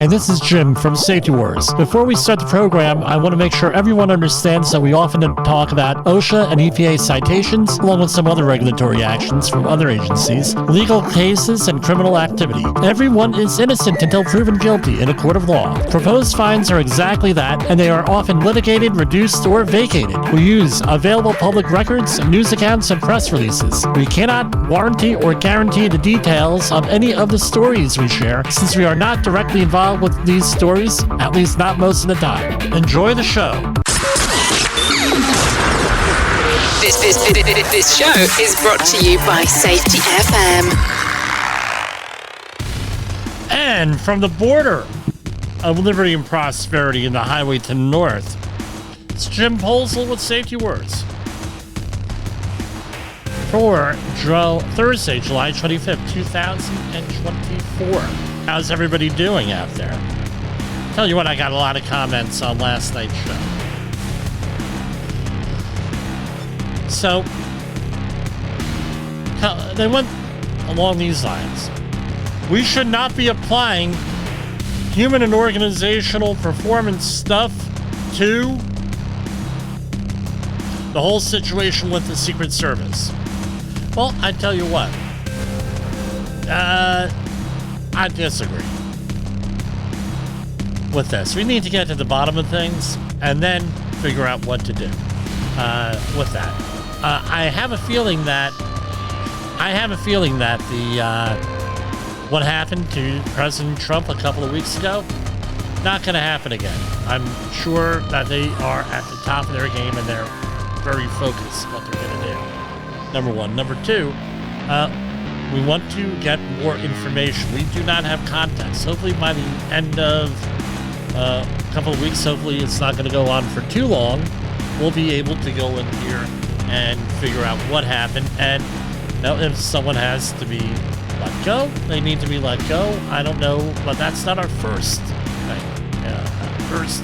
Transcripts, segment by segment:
And this is Jim from Safety Wars. Before we start the program, I want to make sure everyone understands that we often talk about OSHA and EPA citations, along with some other regulatory actions from other agencies, legal cases, and criminal activity. Everyone is innocent until proven guilty in a court of law. Proposed fines are exactly that, and they are often litigated, reduced, or vacated. We use available public records, news accounts, and press releases. We cannot warranty or guarantee the details of any of the stories we share, since we are not directly involved with these stories, at least not most of the time. Enjoy the show. This show is brought to you by Safety FM. And from the border of liberty and prosperity in the highway to the north, it's Jim Posel with Safety Words. For Thursday, July 25th, 2024. How's everybody doing out there? Tell you what, I got a lot of comments on last night's show. So, they went along these lines. We should not be applying human and organizational performance stuff to the whole situation with the Secret Service. Well, I tell you what. I disagree with this. We need to get to the bottom of things and then figure out what to do with that. I have a feeling that what happened to President Trump a couple of weeks ago, not going to happen again. I'm sure that they are at the top of their game and they're very focused on what they're going to do. Number one. Number two, we want to get more information. We do not have context. Hopefully by the end of a couple of weeks, hopefully it's not going to go on for too long, we'll be able to go in here and figure out what happened. And if someone has to be let go, they need to be let go. I don't know, but that's not our first thing. First.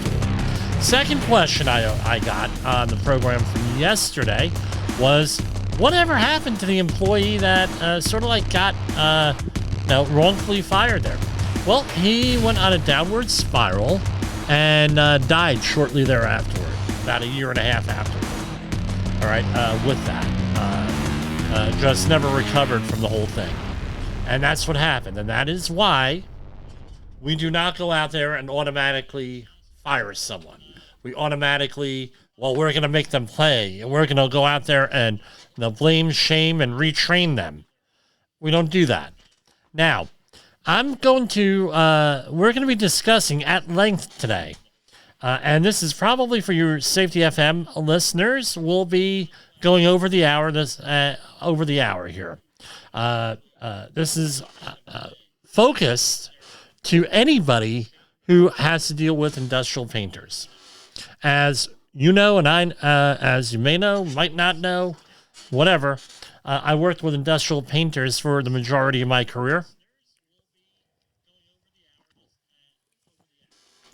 Second question I got on the program from yesterday was, whatever happened to the employee that sort of like got wrongfully fired there? Well, he went on a downward spiral and died shortly thereafter, about a year and a half afterward. All right, with that. Just never recovered from the whole thing. And that's what happened. And that is why we do not go out there and automatically fire someone. We automatically, we're going to make them play. And we're going to go out there and blame, shame, and retrain them. We don't do that. Now, we're going to be discussing at length today, and this is probably for your Safety FM listeners. We'll be going over the hour here. This is focused to anybody who has to deal with industrial painters. As you know, and as you may know, might not know, whatever, I worked with industrial painters for the majority of my career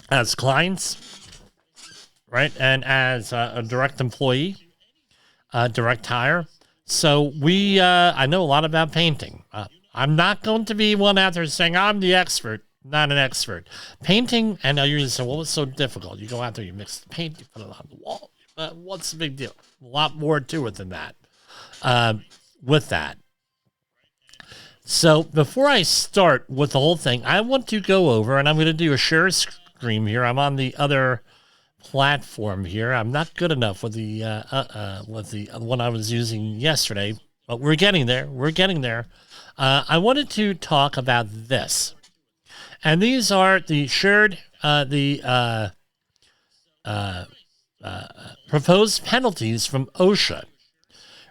as clients, right? And as a direct employee, direct hire. So I know a lot about painting. I'm not going to be one out there saying I'm the expert. Not an expert. Painting, and I usually say, what's so difficult? You go out there, you mix the paint, you put it on the wall. What's the big deal? A lot more to it than that. With that. So before I start with the whole thing, I want to go over, and I'm going to do a share screen here. I'm on the other platform here. I'm not good enough with the one I was using yesterday, but we're getting there. I wanted to talk about this, and these are the shared proposed penalties from OSHA.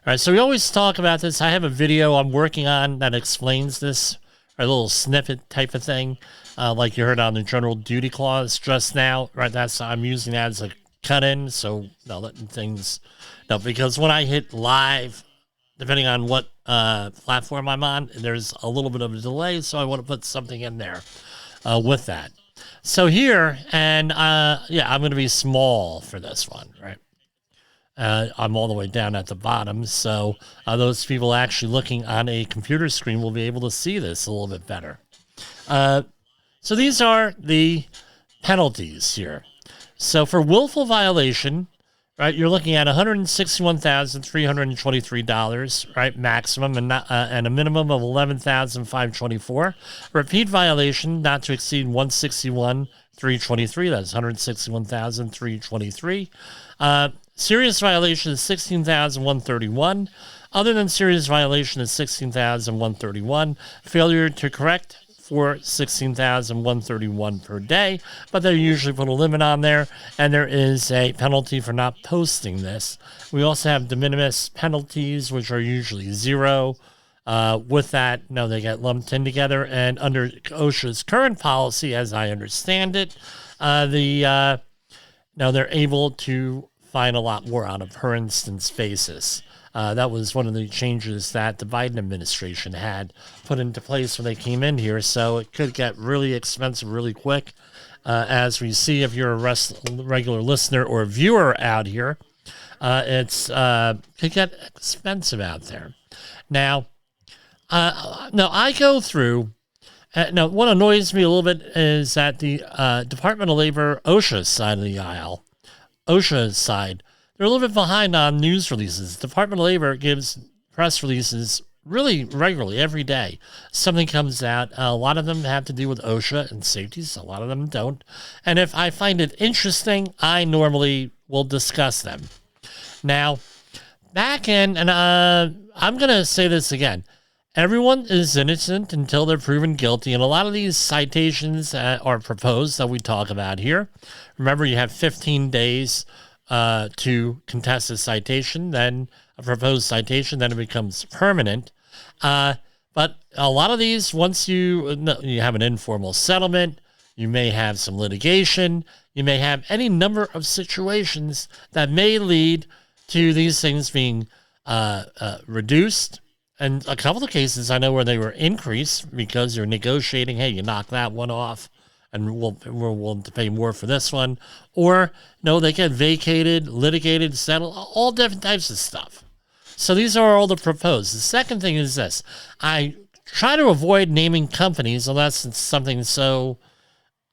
All right, so we always talk about this. I have a video I'm working on that explains this, a little snippet type of thing, like you heard on the general duty clause just now, right? I'm using that as a cut-in, so letting things, because when I hit live, depending on what platform I'm on, there's a little bit of a delay, so I want to put something in there with that. So here, and I'm going to be small for this one, right? I'm all the way down at the bottom, so those people actually looking on a computer screen will be able to see this a little bit better. So these are the penalties here. So for willful violation, right, you're looking at $161,323, right, maximum, and a minimum of $11,524. Repeat violation not to exceed $161,323. That's $161,323. Serious violation is $16,131. Other than serious violation is $16,131. Failure to correct for $16,131 per day, but they usually put a limit on there, and there is a penalty for not posting this. We also have de minimis penalties, which are usually zero. With that, no, they get lumped in together, and under OSHA's current policy, as I understand it, now they're able to fine a lot more on a per instance basis. That was one of the changes that the Biden administration had put into place when they came in here. So it could get really expensive really quick. As we see, if you're a regular listener or viewer out here, it's could get expensive out there. Now, I go through. Now, what annoys me a little bit is that the Department of Labor, OSHA side of the aisle, OSHA's side, they're a little bit behind on news releases. The Department of Labor gives press releases really regularly every day. Something comes out. A lot of them have to do with OSHA and safety. A lot of them don't. And if I find it interesting, I normally will discuss them. Now, back in, and I'm going to say this again. Everyone is innocent until they're proven guilty, and a lot of these citations are proposed that we talk about here. Remember, you have 15 days to contest a citation, then a proposed citation, then it becomes permanent. But a lot of these, once you have an informal settlement, you may have some litigation, you may have any number of situations that may lead to these things being reduced. And a couple of cases I know where they were increased because you're negotiating, hey, you knock that one off, and we're willing to pay more for this one. Or, no, they get vacated, litigated, settled, all different types of stuff. So these are all the proposed. The second thing is this. I try to avoid naming companies unless it's something so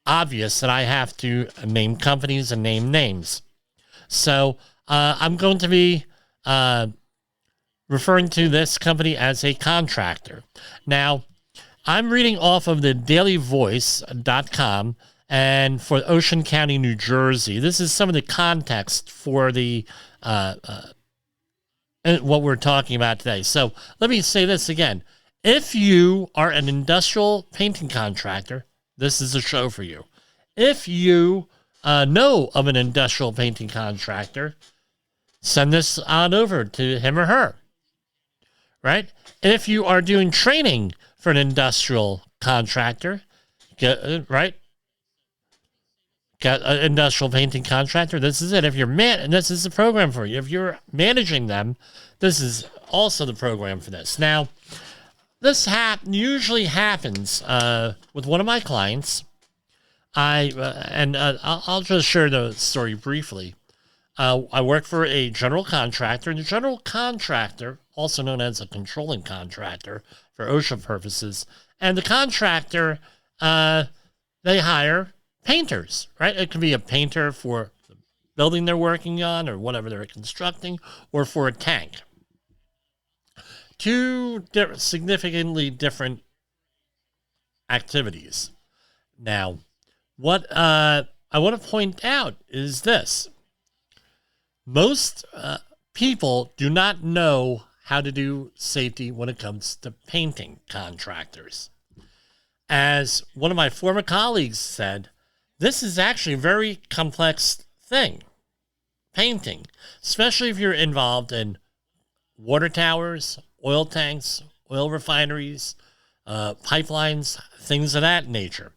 obvious that I have to name companies and name names. So I'm going to be referring to this company as a contractor. Now, I'm reading off of the dailyvoice.com, and for Ocean County, New Jersey, this is some of the context for the what we're talking about today. So let me say this again. If you are an industrial painting contractor, this is a show for you. If you know of an industrial painting contractor, send this on over to him or her, right? If you are doing training for an industrial contractor, got an industrial painting contractor, this is it. If you're and this is the program for you. If you're managing them, this is also the program for this. Now, this usually happens with one of my clients. I'll just share the story briefly. I work for a general contractor, and the general contractor, also known as a controlling contractor for OSHA purposes, and the contractor, they hire painters, right? It can be a painter for the building they're working on or whatever they're constructing, or for a tank. Two significantly different activities. Now, what I want to point out is this. Most people do not know how to do safety when it comes to painting contractors. As one of my former colleagues said, this is actually a very complex thing, painting, especially if you're involved in water towers, oil tanks, oil refineries, pipelines, things of that nature.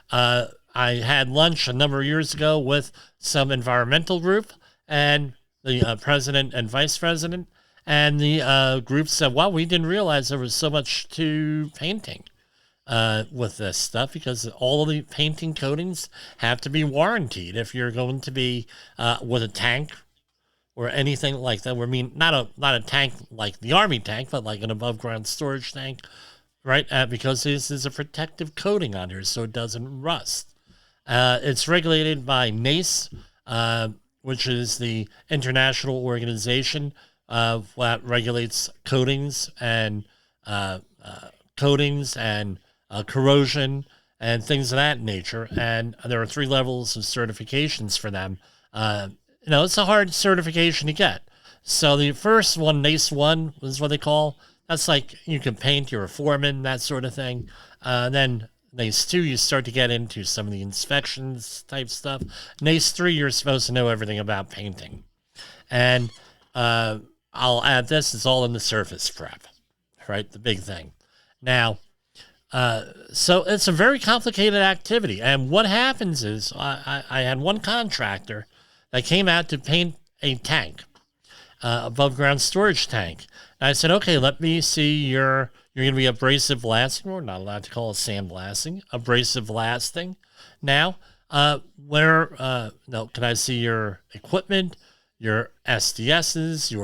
I had lunch a number of years ago with some environmental group and the president and vice president, and the group said, wow, we didn't realize there was so much to painting with this stuff, because all of the painting coatings have to be warranted if you're going to be with a tank or anything like that. I mean, not a tank like the Army tank, but like an above ground storage tank, right? Because this is a protective coating on here so it doesn't rust. It's regulated by NACE, which is the international organization that regulates coatings and corrosion and things of that nature. And there are 3 levels of certifications for them. It's a hard certification to get. So the first one, NACE 1, is what they call. That's like you can paint, you're a foreman, that sort of thing. Then NACE 2, you start to get into some of the inspections type stuff. NACE 3, you're supposed to know everything about painting. And I'll add this, it's all in the surface prep, right? The big thing. Now, so it's a very complicated activity. And what happens is I had one contractor that came out to paint a tank, above ground storage tank. And I said, okay, let me see you're going to be abrasive blasting. We're not allowed to call it sandblasting, abrasive blasting. Now, can I see your equipment, your SDSs,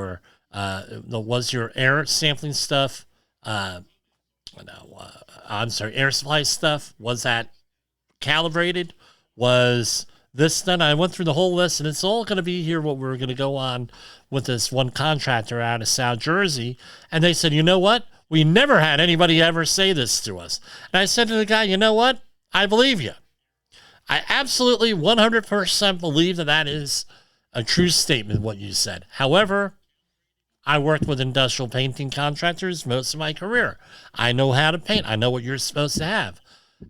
was your air sampling stuff, air supply stuff, was that calibrated? Was this done? I went through the whole list, and it's all going to be here what we're going to go on with this one contractor out of South Jersey. And they said, you know what? We never had anybody ever say this to us. And I said to the guy, you know what? I believe you. I absolutely 100% believe that is a true statement, what you said. However, I worked with industrial painting contractors most of my career. I know how to paint. I know what you're supposed to have.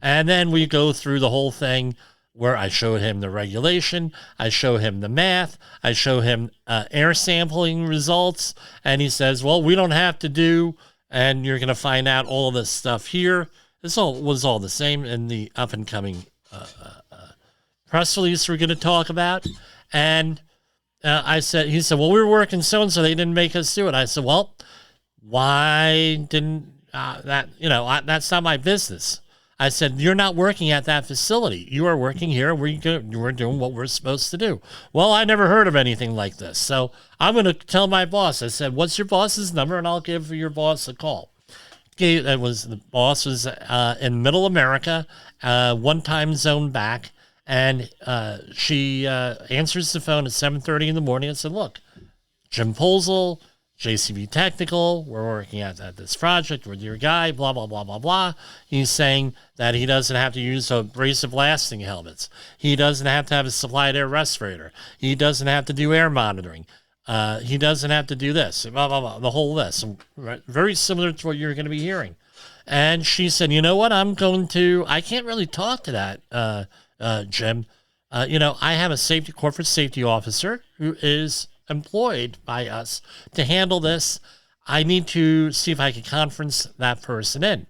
And then we go through the whole thing where I showed him the regulation, I show him the math, I show him air sampling results, and he says, well, we don't have to do, and you're going to find out all this stuff here. This was all the same in the up-and-coming press release we're going to talk about. And he said, well, we were working so-and-so, they didn't make us do it. I said, well, why didn't that's not my business. I said, you're not working at that facility. You are working here. We're doing what we're supposed to do. Well, I never heard of anything like this. So I'm going to tell my boss. I said, what's your boss's number? And I'll give your boss a call. The boss was in Middle America, one time zone back. And she answers the phone at 7:30 in the morning and said, look, Jim Posel, JCB Technical, we're working at this project with your guy, blah, blah, blah, blah, blah. He's saying that he doesn't have to use abrasive blasting helmets. He doesn't have to have a supplied air respirator. He doesn't have to do air monitoring. He doesn't have to do this, blah, blah, blah, the whole list. Right? Very similar to what you're going to be hearing. And she said, you know what, I can't really talk to that, Jim. I have a corporate safety officer who is employed by us to handle this. I need to see if I can conference that person in.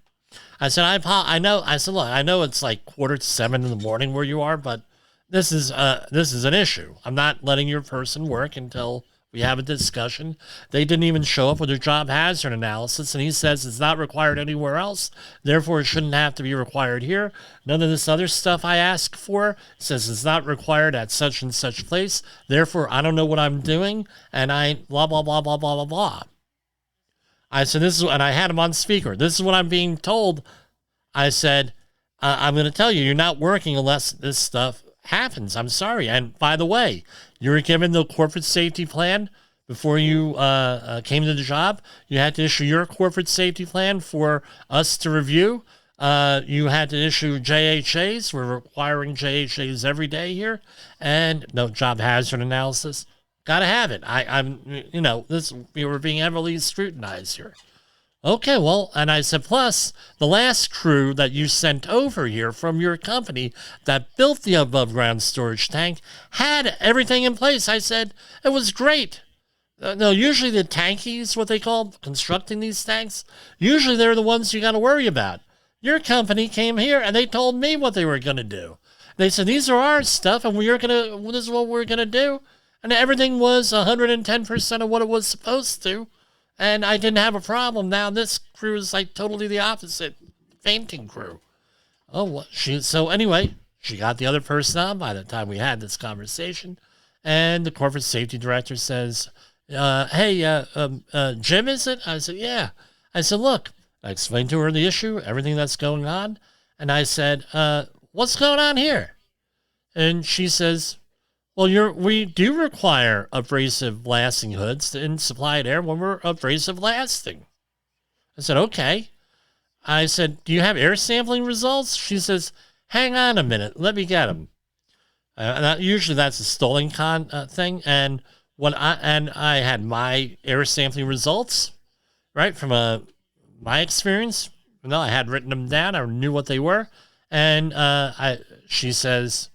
I said, I know. I said, look, I know it's like 6:45 in the morning where you are, but this is an issue. I'm not letting your person work until we have a discussion. They didn't even show up with their job hazard analysis, and he says it's not required anywhere else. Therefore, it shouldn't have to be required here. None of this other stuff I ask for says it's not required at such and such place. Therefore, I don't know what I'm doing, and I blah, blah, blah, blah, blah, blah, blah. I said, and I had him on speaker. This is what I'm being told. I said, I'm going to tell you, you're not working unless this stuff happens. I'm sorry. And by the way, you were given the corporate safety plan before you came to the job. You had to issue your corporate safety plan for us to review. You had to issue JHAs. We're requiring JHAs every day here, and no job hazard analysis. Got to have it. We were being heavily scrutinized here. Okay, well, and I said, plus, the last crew that you sent over here from your company that built the above-ground storage tank had everything in place. I said, it was great. No, usually the tankies, what they call constructing these tanks, usually they're the ones you got to worry about. Your company came here, and they told me what they were going to do. They said, these are our stuff, and this is what we're going to do. And everything was 110% of what it was supposed to. And I didn't have a problem. Now this crew is like totally the opposite. Fainting crew. So anyway, she got the other person on by the time we had this conversation. And the corporate safety director says, hey, Jim, is it? I said, yeah. I said, look, I explained to her the issue, everything that's going on. And I said, what's going on here? And she says, well, we do require abrasive lasting hoods in supplied air when we're abrasive lasting. I said, okay. I said, do you have air sampling results? She says, hang on a minute. Let me get them. Usually that's a Stalling thing. And I had my air sampling results, right, from my experience. No, I had written them down. I knew what they were. And she says,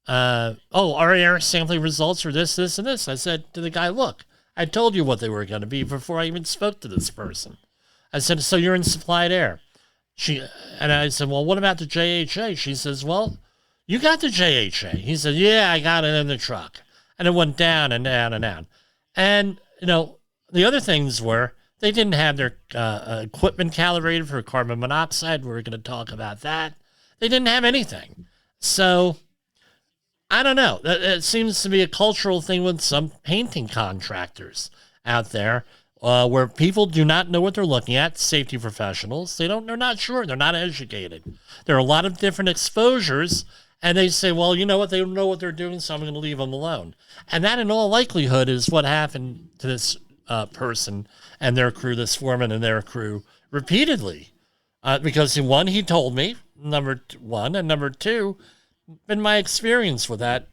our air sampling results are this, this, and this. I said to the guy, look, I told you what they were going to be before I even spoke to this person. I said, so you're in supplied air. And I said, well, what about the JHA? She says, well, you got the JHA. He said, yeah, I got it in the truck. And it went down and down and down. And, the other things were they didn't have their equipment calibrated for carbon monoxide. We're going to talk about that. They didn't have anything. So I don't know. It seems to be a cultural thing with some painting contractors out there where people do not know what they're looking at, safety professionals. They're not sure. They're not educated. There are a lot of different exposures, and they say, well, you know what? They don't know what they're doing, so I'm going to leave them alone. And that, in all likelihood, is what happened to this person and their crew, this foreman and their crew, repeatedly. Because, one, he told me, number one, and number two, in my experience with that,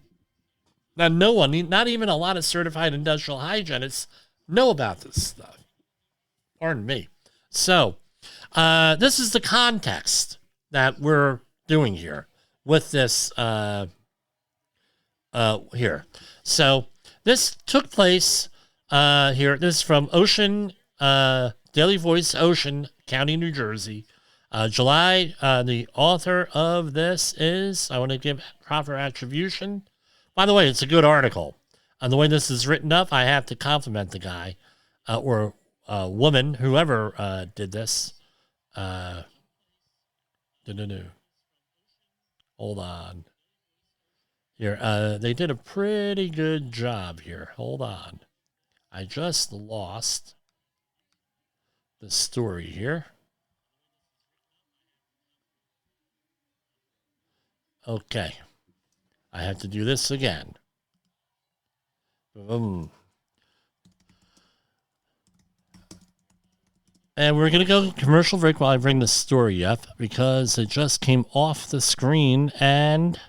no one, not even a lot of certified industrial hygienists, know about this stuff. Pardon me. So, this is the context that we're doing here with this here. So, this took place here. This is from Daily Voice, Ocean County, New Jersey. July, the author of this is, I want to give proper attribution. By the way, it's a good article. And the way this is written up, I have to compliment the guy or woman, whoever did this. Hold on. Here, they did a pretty good job here. Hold on. I just lost the story here. Okay. I have to do this again. And we're going to go commercial break while I bring the story up because it just came off the screen and...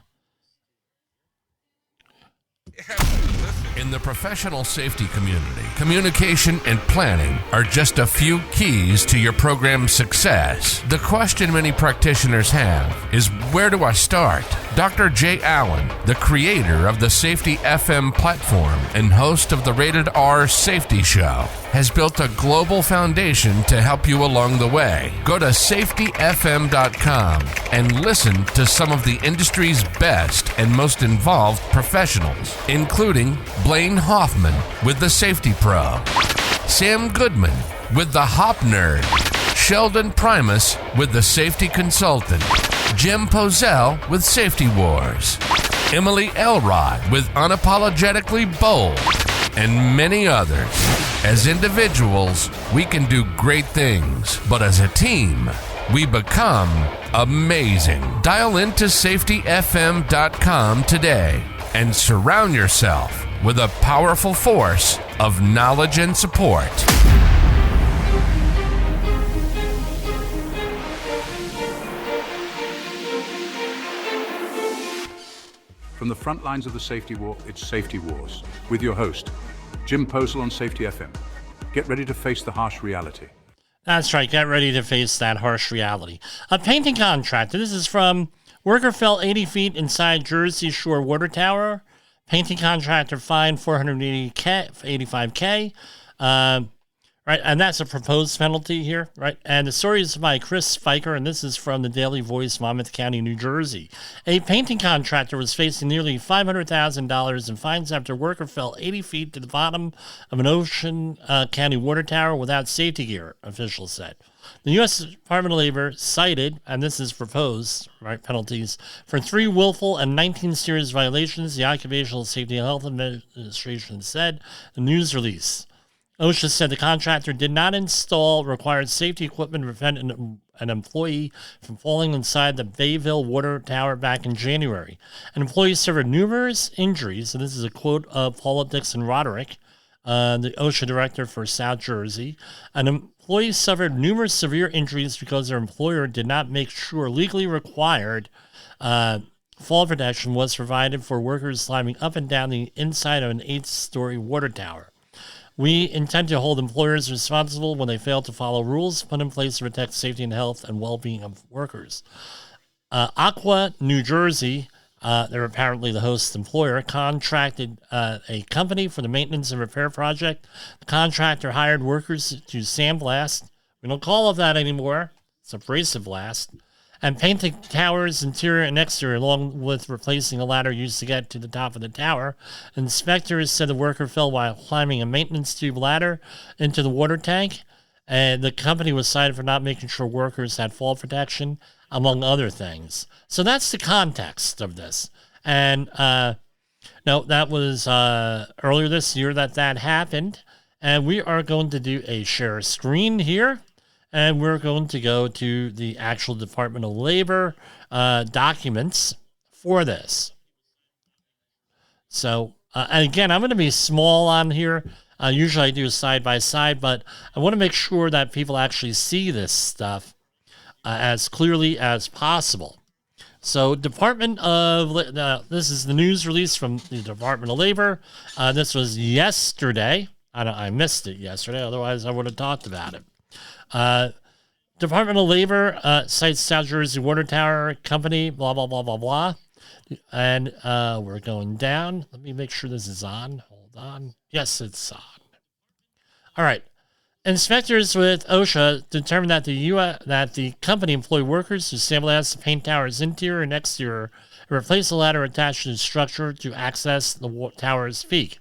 In the professional safety community, communication and planning are just a few keys to your program's success. The question many practitioners have is, where do I start? Dr. Jay Allen, the creator of the Safety FM platform and host of the Rated R Safety Show, has built a global foundation to help you along the way. Go to safetyfm.com and listen to some of the industry's best and most involved professionals, including Blaine Hoffman with the Safety Pro, Sam Goodman with the Hop Nerd, Sheldon Primus with the Safety Consultant, Jim Pozell with Safety Wars, Emily Elrod with Unapologetically Bold, and many others. As individuals, we can do great things, but as a team, we become amazing. Dial into safetyfm.com today and surround yourself with a powerful force of knowledge and support. From the front lines of the safety war, it's Safety Wars, with your host, Jim Posel on Safety FM. Get ready to face the harsh reality. That's right, get ready to face that harsh reality. A painting contractor, this is from worker fell 80 feet inside Jersey Shore water tower. Painting contractor fined $485K. Right, and that's a proposed penalty here, right? And the story is by Chris Spiker, and this is from the Daily Voice, Monmouth County, New Jersey. A painting contractor was facing nearly $500,000 in fines after a worker fell 80 feet to the bottom of an Ocean County water tower without safety gear, officials said. The U.S. Department of Labor cited, and this is proposed, right, penalties for 3 willful and 19 serious violations, the Occupational Safety and Health Administration said, the news release. OSHA said the contractor did not install required safety equipment to prevent an employee from falling inside the Bayville water tower back in January. An employee suffered numerous injuries, and this is a quote of Paula Dixon-Roderick, the OSHA director for South Jersey. An employee suffered numerous severe injuries because their employer did not make sure legally required fall protection was provided for workers climbing up and down the inside of an 8-story water tower. We intend to hold employers responsible when they fail to follow rules put in place to protect safety and health and well-being of workers. Aqua, New Jersey, they're apparently the host employer, contracted a company for the maintenance and repair project. The contractor hired workers to sandblast. We don't call it that anymore. It's abrasive blast. And paint the tower's interior and exterior, along with replacing a ladder used to get to the top of the tower. Inspectors said the worker fell while climbing a maintenance tube ladder into the water tank, and the company was cited for not making sure workers had fall protection, among other things. So that's the context of this. And no, that was earlier this year that happened, and we are going to do a share screen here. And we're going to go to the actual Department of Labor documents for this. So, and again, I'm going to be small on here. Usually I do side by side, but I want to make sure that people actually see this stuff as clearly as possible. So, Department of this is the news release from the Department of Labor. This was yesterday. I missed it yesterday. Otherwise, I would have talked about it. Department of Labor cites South Jersey Water Tower Company, blah, blah, blah, blah, blah. And we're going down. Let me make sure this is on. Hold on. Yes, it's on. All right. Inspectors with OSHA determined that the company employed workers who sandblasted the paint tower's interior and exterior and replaced the ladder attached to the structure to access the tower's peak.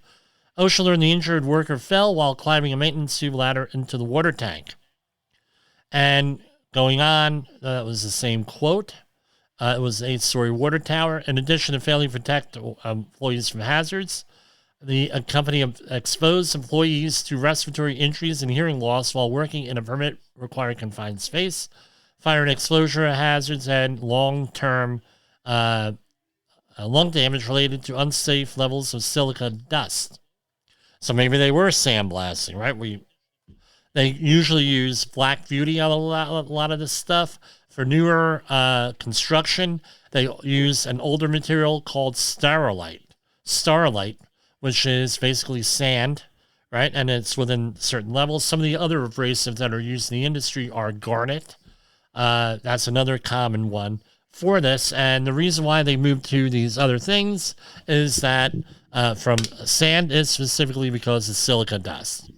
OSHA learned the injured worker fell while climbing a maintenance tube ladder into the water tank. And going on, that was the same quote. It was an 8-story water tower. In addition to failing to protect employees from hazards, the company exposed employees to respiratory injuries and hearing loss while working in a permit-required confined space, fire and exposure hazards, and long-term lung damage related to unsafe levels of silica dust. So maybe they were sandblasting, right? They usually use Black Beauty on a lot of this stuff. For newer construction, they use an older material called Starlite, which is basically sand, right? And it's within certain levels. Some of the other abrasives that are used in the industry are garnet. That's another common one for this. And the reason why they moved to these other things is that from sand is specifically because of silica dust.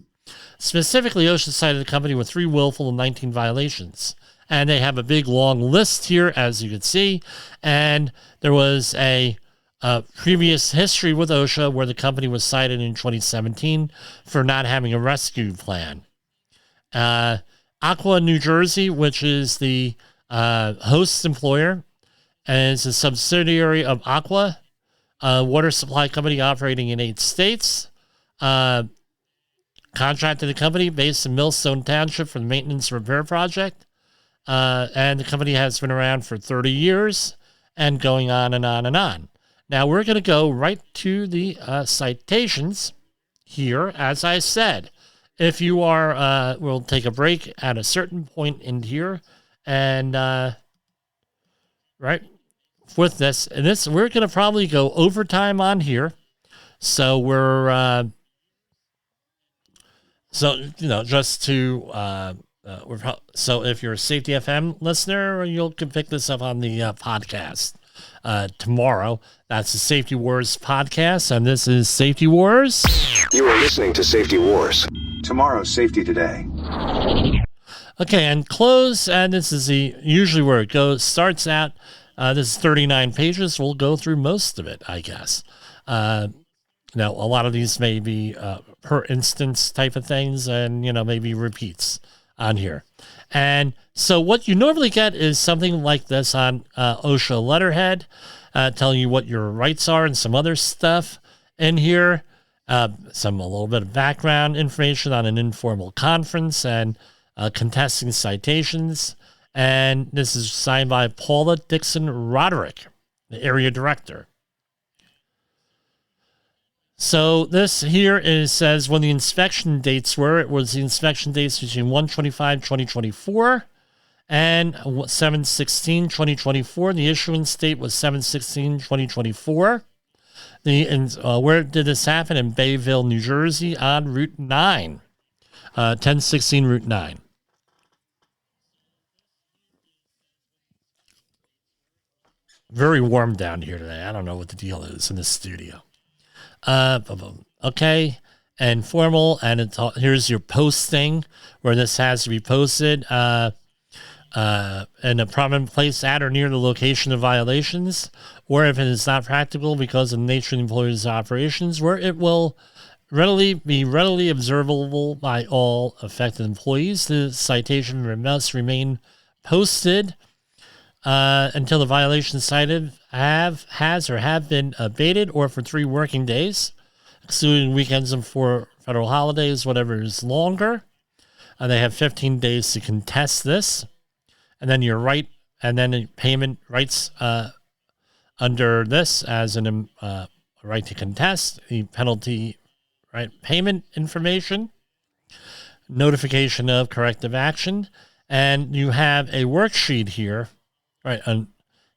Specifically, OSHA cited the company with 3 willful and 19 violations. And they have a big, long list here, as you can see. And there was a previous history with OSHA where the company was cited in 2017 for not having a rescue plan. Aqua, New Jersey, which is the host employer, is a subsidiary of Aqua, a water supply company operating in 8 states. Contracted the company based in Millstone Township for the maintenance repair project. And the company has been around for 30 years and going on and on and on. Now we're going to go right to the citations here. As I said, if you are, we'll take a break at a certain point in here and, right with this, and this, we're going to probably go overtime on here. So we're, so, you know, just to, so if you're a Safety FM listener, you can pick this up on the podcast tomorrow. That's the Safety Wars podcast, and this is Safety Wars. You are listening to Safety Wars. Tomorrow's Safety Today. Okay, and close, and this is usually where it goes. Starts out, this is 39 pages. We'll go through most of it, I guess. Now, a lot of these may be per instance type of things and, you know, maybe repeats on here. And so what you normally get is something like this on OSHA letterhead, telling you what your rights are and some other stuff in here. A little bit of background information on an informal conference and contesting citations. And this is signed by Paula Dixon Roderick, the area director. So this here says when the inspection dates were. It was the inspection dates between 1/25/2024 and 7/16/2024. The issuance date was 7/16/2024. Where did this happen? In Bayville, New Jersey, on Route 9, 1016 Route 9. Very warm down here today. I don't know what the deal is in the studio. Okay, and formal, and here's your posting where this has to be posted in a prominent place at or near the location of violations, or if it is not practical because of the nature of the employer's operations, where it will be readily observable by all affected employees. The citation must remain posted until the violation cited has been abated, or for 3 working days, excluding weekends and 4 federal holidays, whatever is longer. They have 15 days to contest this. And then your right, and then the payment rights under this as a right to contest, the penalty, right, payment information, notification of corrective action, and you have a worksheet here, right?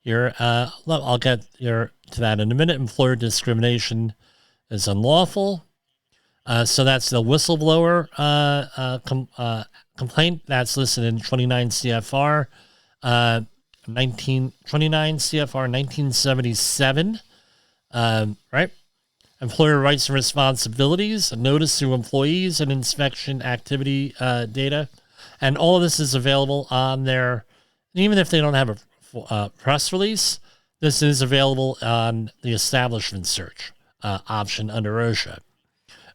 Here, I'll get to that in a minute. Employer discrimination is unlawful. So that's the whistleblower complaint that's listed in 29 CFR 1977. Right? Employer rights and responsibilities, a notice to employees, and inspection activity data. And all of this is available on their, even if they don't have a press release, this is available on the establishment search option under OSHA.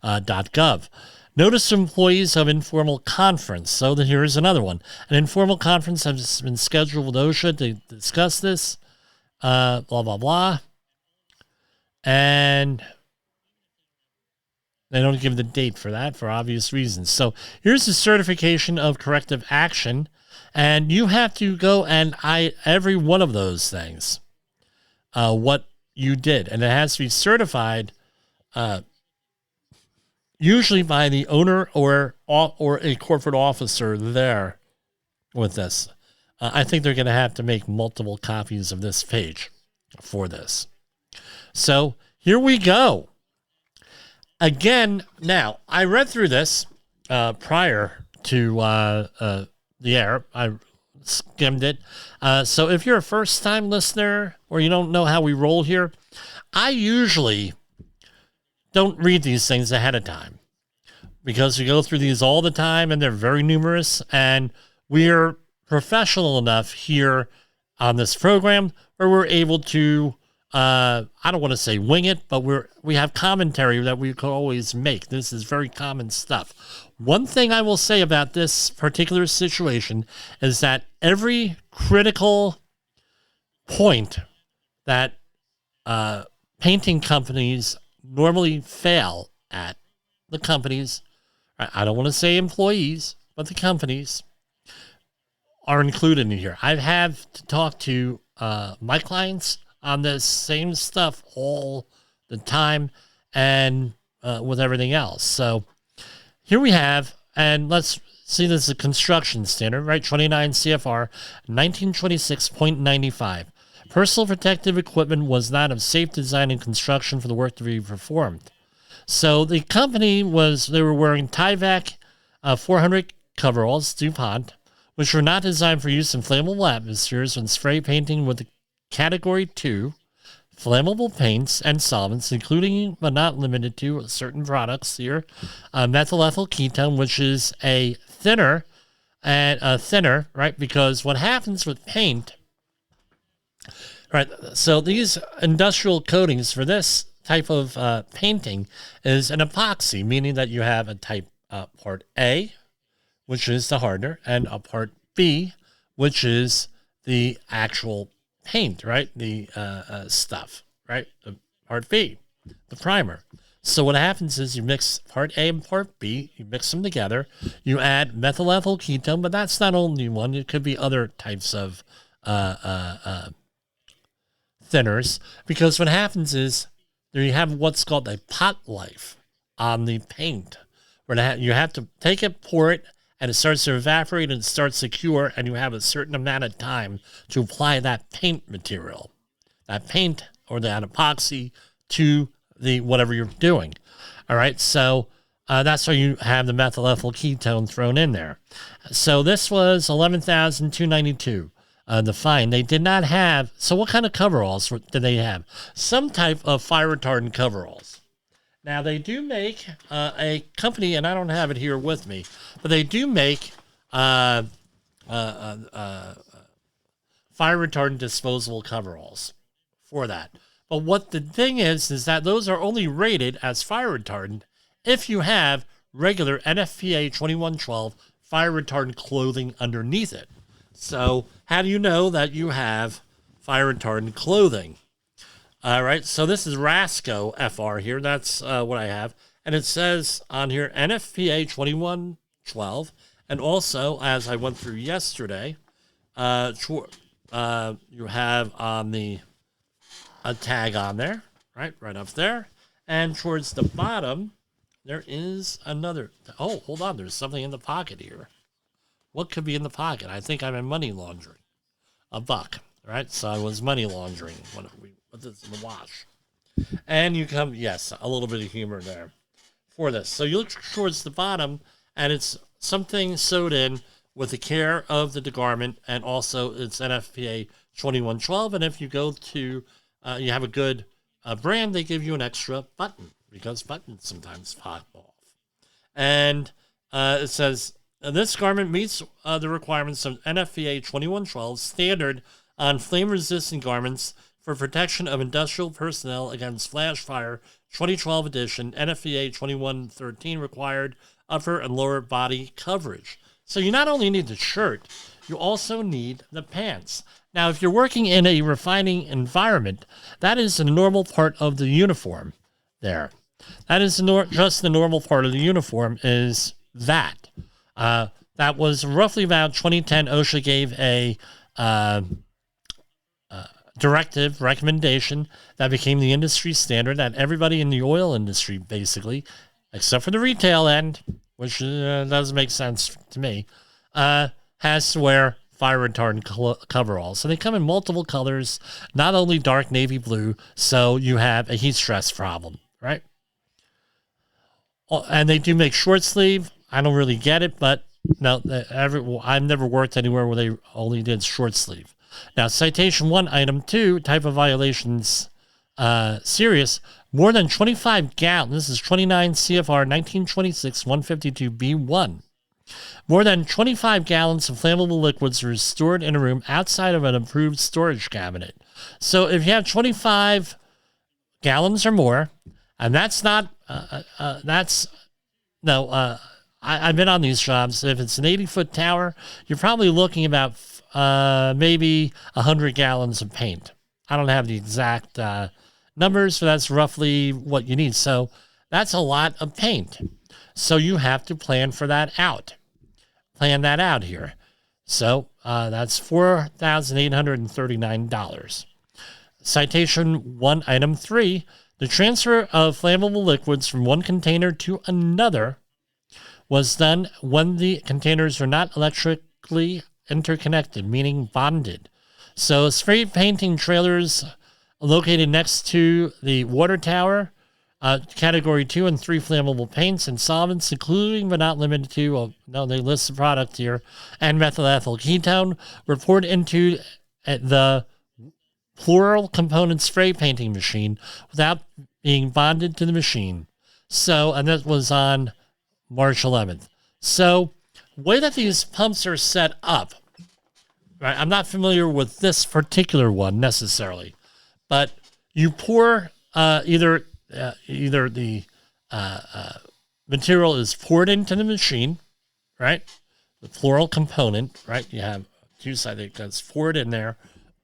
.gov. Notice to employees of informal conference. So here's another one. An informal conference has been scheduled with OSHA to discuss this. Blah, blah, blah. And they don't give the date for that for obvious reasons. So here's the certification of corrective action. And you have to go and every one of those things, what you did. And it has to be certified usually by the owner or a corporate officer there with this. I think they're going to have to make multiple copies of this page for this. So here we go. Again, now, I read through this prior to the air. I skimmed it. So if you're a first-time listener or you don't know how we roll here, I usually don't read these things ahead of time because we go through these all the time and they're very numerous, and we're professional enough here on this program where we're able to, I don't want to say wing it, but we have commentary that we could always make. This is very common stuff. One thing I will say about this particular situation is that every critical point that painting companies normally fail at, the companies, I don't want to say employees, but the companies are included in here. I have to talk to my clients on this same stuff all the time and with everything else. So here we have, and let's see, this is a construction standard, right? 29 CFR 1926.95. Personal protective equipment was not of safe design and construction for the work to be performed. So the company they were wearing Tyvek 400 coveralls, DuPont, which were not designed for use in flammable atmospheres when spray painting with the Category 2 flammable paints and solvents, including but not limited to certain products here, methyl ethyl ketone, which is a thinner, right? Because what happens with paint, right? So these industrial coatings for this type of painting is an epoxy, meaning that you have a type part A, which is the hardener, and a part B, which is the actual paint, right? The stuff, right? The part B, the primer. So what happens is you mix part A and part B, you mix them together, you add methyl ethyl ketone, but that's not only one, it could be other types of thinners, because what happens is there you have what's called a pot life on the paint, where you have to take it, pour it, and it starts to evaporate and it starts to cure, and you have a certain amount of time to apply that paint material, that paint or that epoxy to the whatever you're doing. All right, so that's why you have the methyl ethyl ketone thrown in there. So this was $11,292. The fine. They did not have. So what kind of coveralls did they have? Some type of fire retardant coveralls. Now they do make a company, and I don't have it here with me, but they do make fire retardant disposable coveralls for that. But what the thing is that those are only rated as fire retardant if you have regular NFPA 2112 fire retardant clothing underneath it. So how do you know that you have fire retardant clothing? All right, so this is Rasco FR here. That's what I have. And it says on here NFPA 2112. And also, as I went through yesterday, you have on the a tag on there, right up there. And towards the bottom, there is another. Oh, hold on. There's something in the pocket here. What could be in the pocket? I think I'm in money laundering. $1, right? So I was money laundering when we put this in the wash. And you come, yes, a little bit of humor there for this. So you look towards the bottom, and it's something sewed in with the care of the garment, and also it's NFPA 2112. And if you go to, you have a good brand, they give you an extra button, because buttons sometimes pop off. And it says, this garment meets the requirements of NFPA 2112 standard on flame-resistant garments for protection of industrial personnel against flash fire, 2012 edition, NFPA 2113 required upper and lower body coverage. So you not only need the shirt, you also need the pants. Now, if you're working in a refining environment, that is a normal part of the uniform there. That is just the normal part of the uniform is that. That was roughly about 2010. OSHA gave a directive recommendation that became the industry standard that everybody in the oil industry, basically, except for the retail end, which doesn't make sense to me, has to wear fire retardant coveralls. So they come in multiple colors, not only dark navy blue, so you have a heat stress problem, right? And they do make short sleeve. I don't really get it, but no, I've never worked anywhere where they only did short sleeve. Now, citation 1, item 2, type of violations serious, more than 25 gallons. This is 29 CFR 1926 152B1. More than 25 gallons of flammable liquids are stored in a room outside of an approved storage cabinet. So if you have 25 gallons or more, and that's not, I've been on these jobs. If it's an 80-foot tower, you're probably looking about maybe 100 gallons of paint. I don't have the exact numbers, but that's roughly what you need. So that's a lot of paint. So you have to plan for that out. Plan that out here. So that's $4,839. Citation 1, item 3, the transfer of flammable liquids from one container to another was done when the containers are not electrically interconnected, meaning bonded. So spray painting trailers located next to the water tower, category 2 and 3 flammable paints and solvents, including but not limited to, they list the product here, and methyl ethyl ketone, were poured into the plural component spray painting machine without being bonded to the machine. So, and that was on March 11th. So, the way that these pumps are set up, right? I'm not familiar with this particular one necessarily, but you pour either the material is poured into the machine, right? The plural component, right? You have two sides that gets poured in there,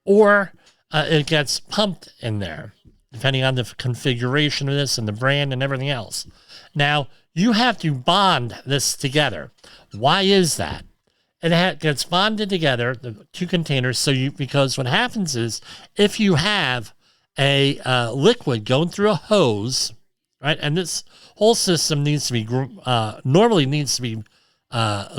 or it gets pumped in there. depending on the configuration of this and the brand and everything else. Now, you have to bond this together. Why is that? It gets bonded together, the two containers, because what happens is if you have a liquid going through a hose, right, and this whole system needs to be normally needs to be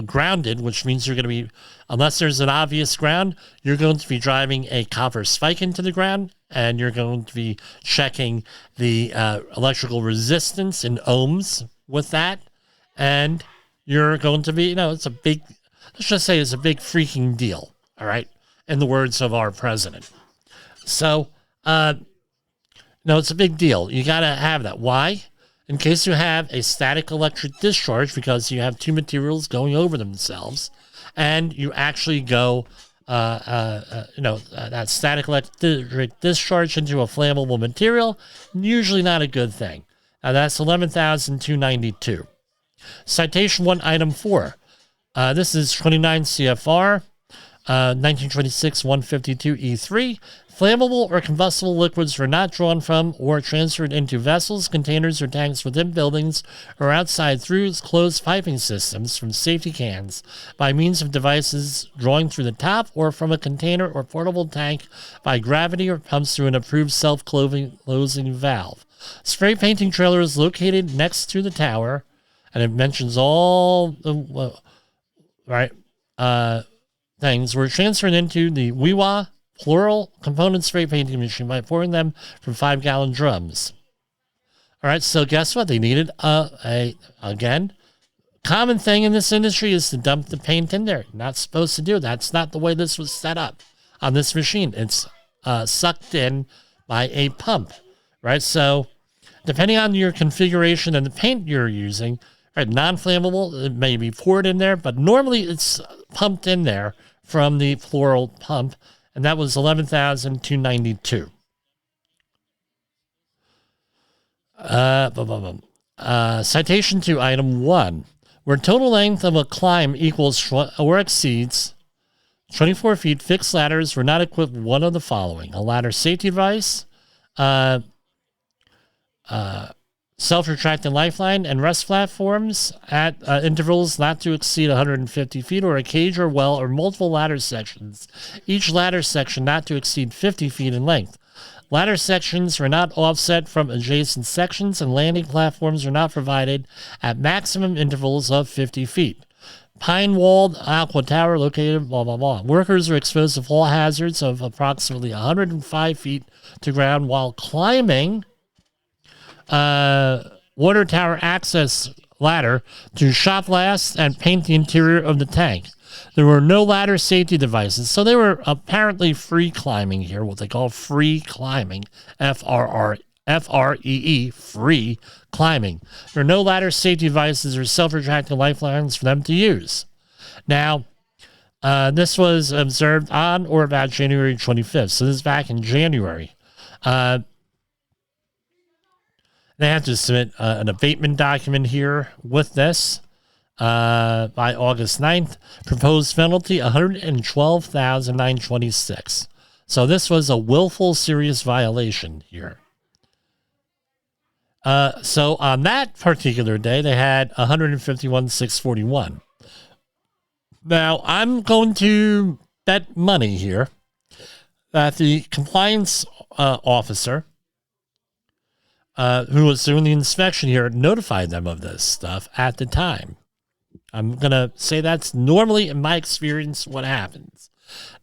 grounded, which means you're going to be, unless there's an obvious ground, you're going to be driving a copper spike into the ground, and you're going to be checking the electrical resistance in ohms with that, and you're going to be, it's a big, let's just say it's a big freaking deal, all right, in the words of our president. So, it's a big deal. You got to have that. Why? In case you have a static electric discharge, because you have two materials going over themselves, and you actually go, that static electric discharge into a flammable material, usually not a good thing. Now that's 11,292. Citation 1, Item 4. This is 29 CFR 1926-152E3. Flammable or combustible liquids were not drawn from or transferred into vessels, containers, or tanks within buildings or outside through closed piping systems from safety cans by means of devices drawing through the top or from a container or portable tank by gravity or pumps through an approved self-closing valve. Spray painting trailer is located next to the tower, and it mentions all the things were transferred into the WIWA plural component spray painting machine by pouring them from 5-gallon drums. All right, so guess what? They needed again, common thing in this industry is to dump the paint in there. Not supposed to do. That's not the way this was set up on this machine. It's sucked in by a pump, right? So depending on your configuration and the paint you're using, right, non-flammable, it may be poured in there, but normally it's pumped in there from the plural pump, and that was 11,292. Citation 2, Item 1. Where total length of a climb equals or exceeds 24 feet, fixed ladders were not equipped with one of the following: a ladder safety device, self-retracting lifeline, and rest platforms at intervals not to exceed 150 feet, or a cage or well or multiple ladder sections, each ladder section not to exceed 50 feet in length. Ladder sections were not offset from adjacent sections, and landing platforms were not provided at maximum intervals of 50 feet. Pine-walled aqua tower located, blah, blah, blah. Workers were exposed to fall hazards of approximately 105 feet to ground while climbing water tower access ladder to shot blast and paint the interior of the tank. There were no ladder safety devices, so they were apparently free climbing here, what they call free climbing, F-R-E-E, free climbing. There are no ladder safety devices or self-retracting lifelines for them to use. Now, this was observed on or about January 25th, so this is back in January. They have to submit an abatement document here with this by August 9th. Proposed penalty, $112,926. So this was a willful serious violation here. So on that particular day, they had 151,641. Now, I'm going to bet money here that the compliance officer who was doing the inspection here notified them of this stuff at the time. I'm going to say that's normally, in my experience, what happens.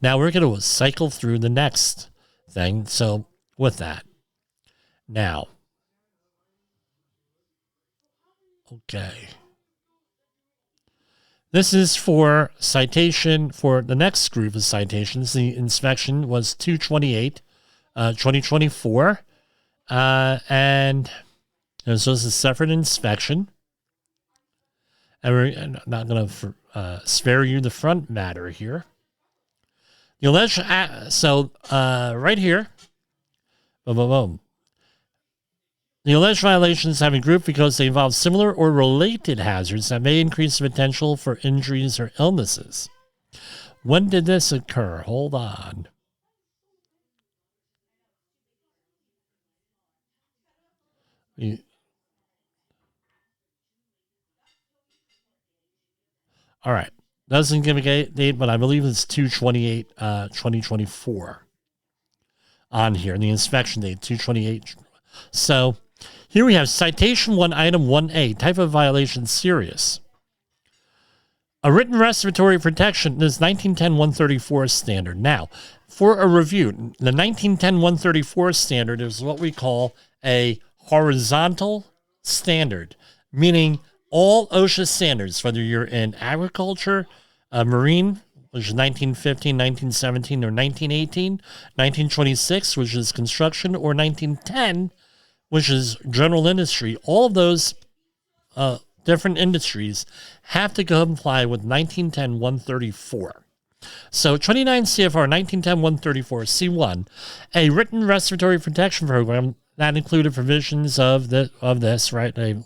Now we're going to cycle through the next thing. So with that, now, okay. This is for citation for the next group of citations. The inspection was 2/28, 2024. And so this is a separate inspection. And we're not going to spare you the front matter here. The alleged, right here, boom, boom, boom. The alleged violations have been grouped because they involve similar or related hazards that may increase the potential for injuries or illnesses. When did this occur? Hold on. All right. Doesn't give a date, but I believe it's 2/28/2024 on here. The inspection date, 2/28. So here we have Citation 1, Item 1A, type of violation serious. A written respiratory protection is 1910-134 standard. Now, for a review, the 1910-134 standard is what we call a horizontal standard, meaning all OSHA standards, whether you're in agriculture, marine, which is 1915, 1917, or 1918, 1926, which is construction, or 1910, which is general industry, all of those different industries have to comply with 1910-134. So 29 CFR 1910-134 C1, a written respiratory protection program that included provisions of this, right? They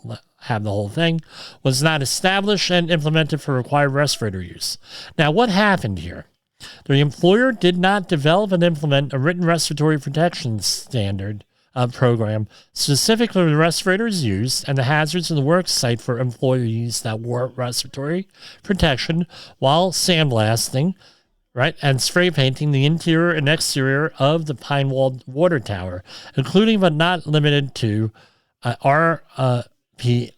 have the whole thing, was not established and implemented for required respirator use. Now, what happened here? The employer did not develop and implement a written respiratory protection standard program specific for the respirators used and the hazards in the work site for employees that wore respiratory protection while sandblasting, right, and spray painting the interior and exterior of the pine-walled water tower, including but not limited to RPB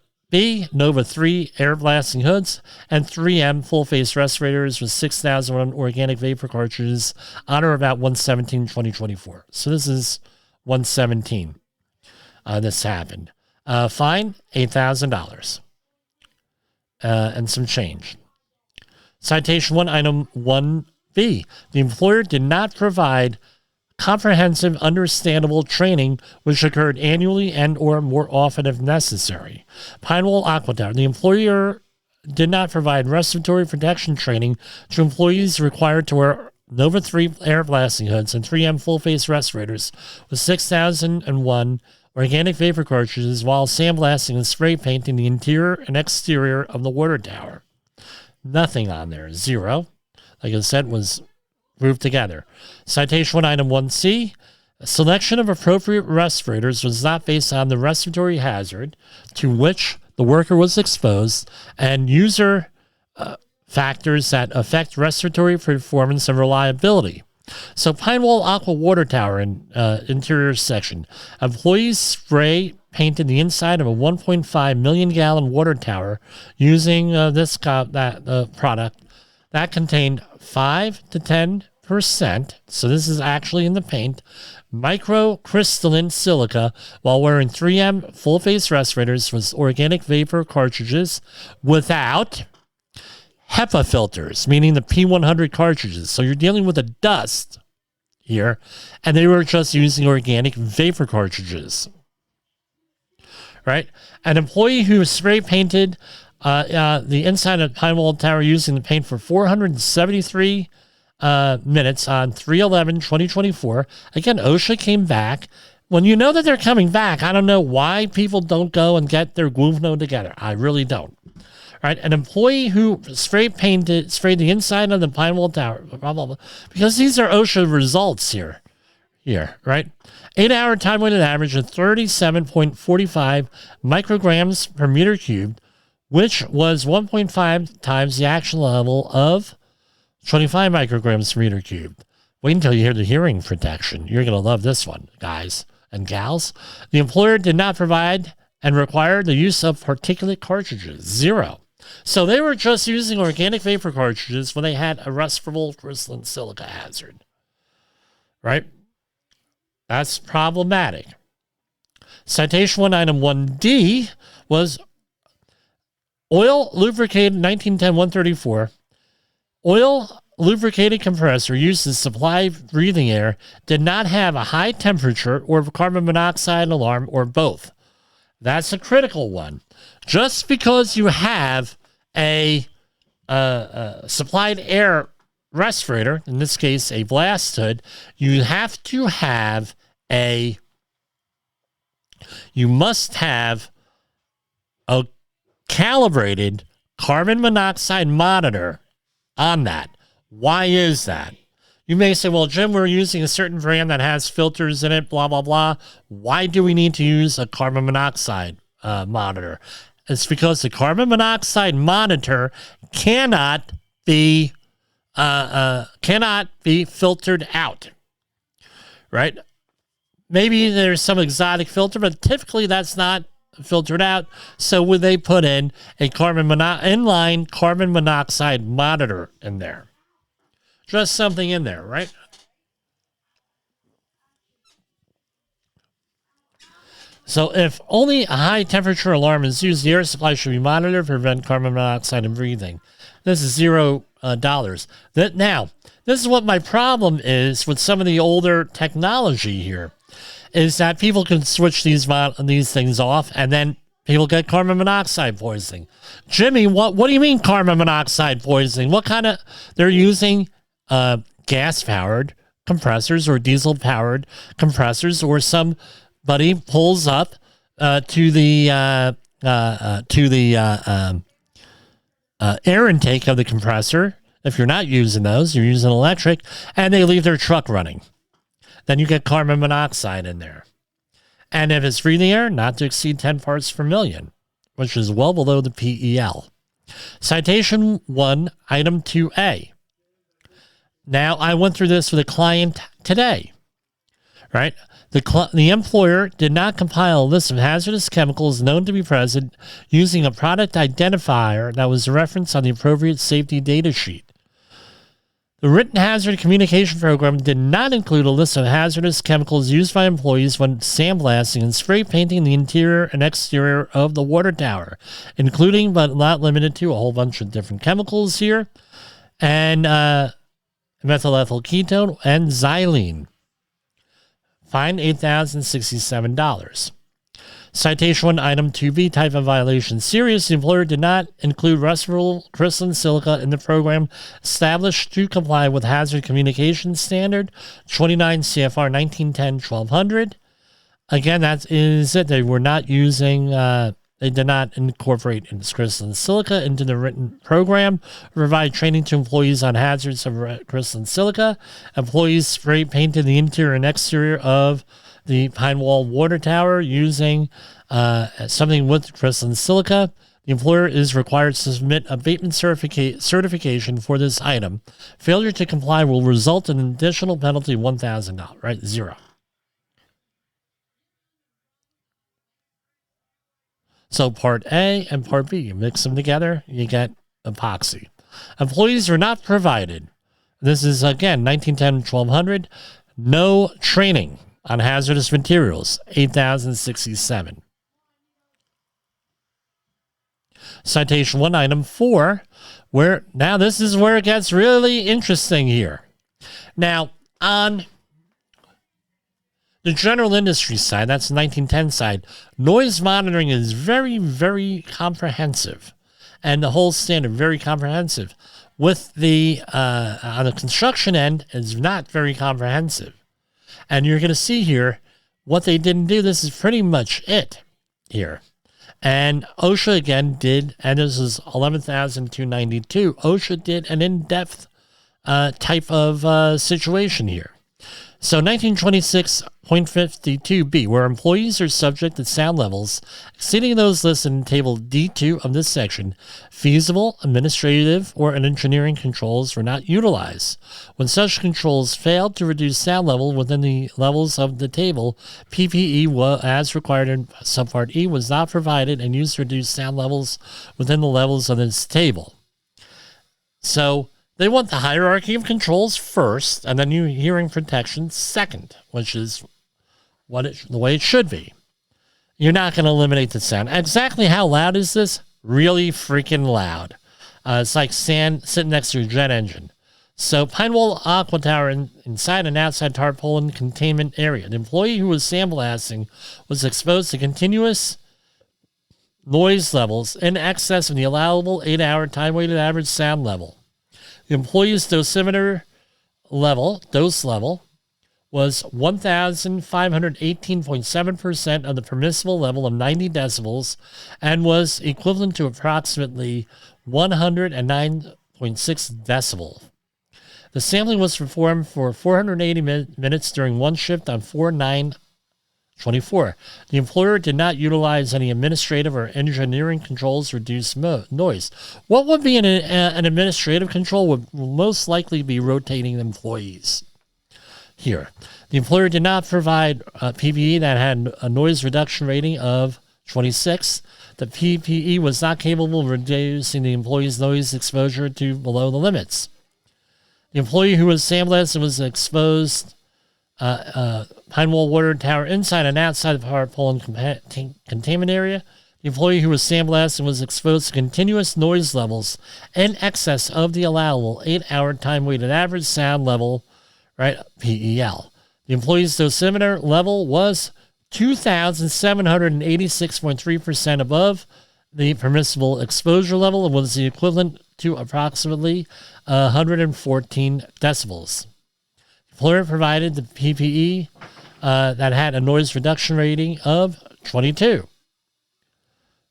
Nova 3 air blasting hoods and 3M full-face respirators with 6,001 organic vapor cartridges on or about 1/17/2024. So this is 1/17. This happened. Fine, $8,000 and some change. Citation 1, Item 1B. The employer did not provide comprehensive, understandable training which occurred annually and or more often if necessary. Pinewall Aqua Tower. The employer did not provide respiratory protection training to employees required to wear Nova 3 air blasting hoods and 3M full-face respirators with 6,001 organic vapor cartridges while sandblasting and spray painting the interior and exterior of the water tower. Nothing on there. Zero. Like I said, was grouped together. Citation 1, Item 1C. Selection of appropriate respirators was not based on the respiratory hazard to which the worker was exposed and user factors that affect respiratory performance and reliability. So Pinewall Aqua Water Tower in interior section. Employees spray painted the inside of a 1.5 million gallon water tower using this product that contained 5 to 10%. So this is actually in the paint. Microcrystalline silica while wearing 3M full face respirators with organic vapor cartridges without HEPA filters, meaning the P100 cartridges. So you're dealing with a dust here, and they were just using organic vapor cartridges, right? An employee who spray painted the inside of Pinewall Tower using the paint for 473 minutes on 3/11/2024. Again, OSHA came back. When you know that they're coming back, I don't know why people don't go and get their Guvno together. I really don't. Right, an employee who sprayed the inside of the Pinewall Tower, blah, blah, blah, because these are OSHA results here, right? 8-hour time-weighted average of 37.45 micrograms per meter cubed, which was 1.5 times the action level of 25 micrograms per meter cubed. Wait until you hear the hearing protection. You're going to love this one, guys and gals. The employer did not provide and require the use of particulate cartridges. Zero. So they were just using organic vapor cartridges when they had a respirable crystalline silica hazard, right? That's problematic. Citation 1, Item 1D was oil lubricated 1910-134. Oil lubricated compressor used to supply breathing air did not have a high temperature or carbon monoxide alarm or both. That's a critical one. Just because you have a supplied air respirator, in this case a blast hood, you must have a calibrated carbon monoxide monitor on that. Why is that? You may say, well, Jim, we're using a certain brand that has filters in it, blah, blah, blah. Why do we need to use a carbon monoxide monitor? It's because the carbon monoxide monitor cannot be filtered out, right? Maybe there's some exotic filter, but typically that's not filtered out. So would they put in a inline carbon monoxide monitor in there? Just something in there, right? So if only a high temperature alarm is used, the air supply should be monitored to prevent carbon monoxide in breathing. This is $0. Now, this is what my problem is with some of the older technology here, is that people can switch these things off and then people get carbon monoxide poisoning. Jimmy, what do you mean carbon monoxide poisoning? What kind of, they're using gas-powered compressors or diesel-powered compressors, or somebody pulls up to the air intake of the compressor. If you're not using those, you're using electric, and they leave their truck running. Then you get carbon monoxide in there. And if it's free in the air, not to exceed 10 parts per million, which is well below the PEL. Citation 1, item 2A. Now, I went through this with a client today, right? The employer did not compile a list of hazardous chemicals known to be present using a product identifier that was referenced on the appropriate safety data sheet. The written hazard communication program did not include a list of hazardous chemicals used by employees when sandblasting and spray painting the interior and exterior of the water tower, including but not limited to a whole bunch of different chemicals here, and methyl ethyl ketone and xylene. Fine, $8,067. Citation 1, item 2B, type of violation serious. The employer did not include respirable crystalline silica in the program established to comply with hazard communication standard 29 CFR 1910-1200. Again, that is it. They were not using, they did not incorporate crystalline silica into the written program, provide training to employees on hazards of crystalline silica. Employees spray painted the interior and exterior of the Pine Wall Water Tower using something with crystalline silica. The employer is required to submit abatement certification for this item. Failure to comply will result in an additional penalty of $1,000, right? $0. So part A and part B, you mix them together, you get epoxy. Employees are not provided. This is, again, 1910-1200. No training on hazardous materials, $8,067. Citation 1, item 4, where now this is where it gets really interesting here. Now, on the general industry side, that's the 1910 side, noise monitoring is very, very comprehensive, and the whole standard very comprehensive. With the on the construction end, is not very comprehensive. And you're going to see here what they didn't do. This is pretty much it here. And OSHA again did, and this is 11,292. OSHA did an in-depth type of situation here. So 1926.52b, where employees are subject to sound levels exceeding those listed in Table D2 of this section, feasible, administrative, or engineering controls were not utilized. When such controls failed to reduce sound level within the levels of the table, PPE, as required in Subpart E, was not provided and used to reduce sound levels within the levels of this table. So they want the hierarchy of controls first, and then hearing protection second, which is the way it should be. You're not going to eliminate the sound. Exactly how loud is this? Really freaking loud. It's like sand sitting next to a jet engine. So Pine Wall Aqua Tower inside and outside tarpaulin containment area. The employee who was sandblasting was exposed to continuous noise levels in excess of the allowable 8-hour time-weighted average sound level. The employee's dosimeter dose level was 1,518.7% of the permissible level of 90 decibels and was equivalent to approximately 109.6 decibels. The sampling was performed for 480 minutes during one shift on 4/9/24. The employer did not utilize any administrative or engineering controls to reduce noise. What would be an administrative control would most likely be rotating employees. Here, the employer did not provide PPE that had a noise reduction rating of 26. The PPE was not capable of reducing the employee's noise exposure to below the limits. The employee who was sandblasted was exposed Pine Wall Water Tower inside and outside the power pole and containment area. The employee who was sandblasted was exposed to continuous noise levels in excess of the allowable 8-hour time-weighted average sound level, right, PEL. The employee's dosimeter level was 2,786.3% above the permissible exposure level and was the equivalent to approximately 114 decibels. The employer provided the PPE that had a noise reduction rating of 22.